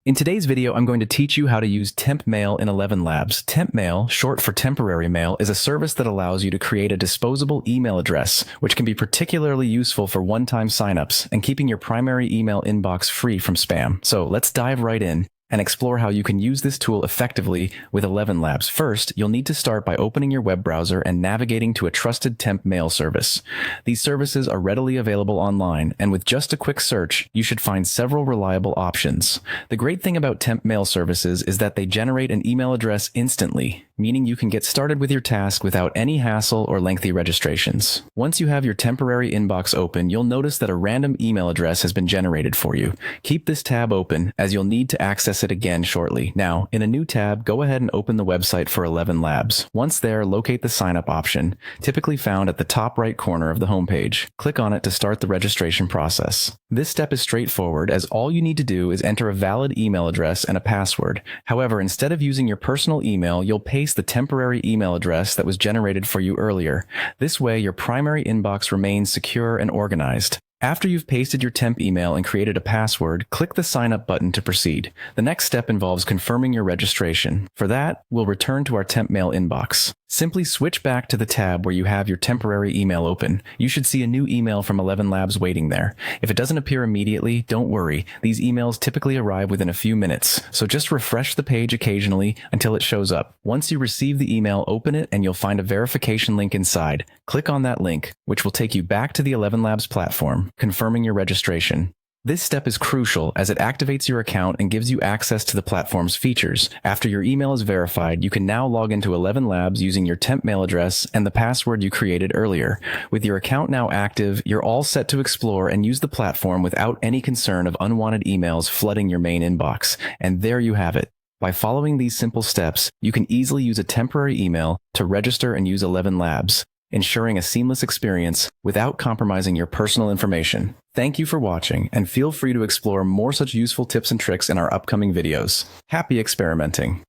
In today's video, I'm going to teach you how to use Temp Mail in Elevenlabs. Temp Mail, short for temporary mail, is a service that allows you to create a disposable email address, which can be particularly useful for one-time signups and keeping your primary email inbox free from spam. So let's dive right in and explore how you can use this tool effectively with Elevenlabs. First, you'll need to start by opening your web browser and navigating to a trusted temp mail service. These services are readily available online, and with just a quick search, you should find several reliable options. The great thing about temp mail services is that they generate an email address instantly, meaning you can get started with your task without any hassle or lengthy registrations. Once you have your temporary inbox open, you'll notice that a random email address has been generated for you. Keep this tab open, as you'll need to access it again shortly. Now, in a new tab, go ahead and open the website for Elevenlabs. Once there, locate the sign up option, typically found at the top right corner of the homepage. Click on it to start the registration process. This step is straightforward, as all you need to do is enter a valid email address and a password. However, instead of using your personal email, you'll paste the temporary email address that was generated for you earlier. This way, your primary inbox remains secure and organized. After you've pasted your temp email and created a password, click the sign up button to proceed. The next step involves confirming your registration. For that, we'll return to our temp mail inbox. Simply switch back to the tab where you have your temporary email open. You should see a new email from Elevenlabs waiting there. If it doesn't appear immediately, don't worry. These emails typically arrive within a few minutes, so just refresh the page occasionally until it shows up. Once you receive the email, open it and you'll find a verification link inside. Click on that link, which will take you back to the Elevenlabs platform, confirming your registration. This step is crucial as it activates your account and gives you access to the platform's features. After your email is verified, you can now log into Elevenlabs using your temp mail address and the password you created earlier. With your account now active, you're all set to explore and use the platform without any concern of unwanted emails flooding your main inbox. And there you have it. By following these simple steps, you can easily use a temporary email to register and use Elevenlabs, ensuring a seamless experience without compromising your personal information. Thank you for watching, and feel free to explore more such useful tips and tricks in our upcoming videos. Happy experimenting!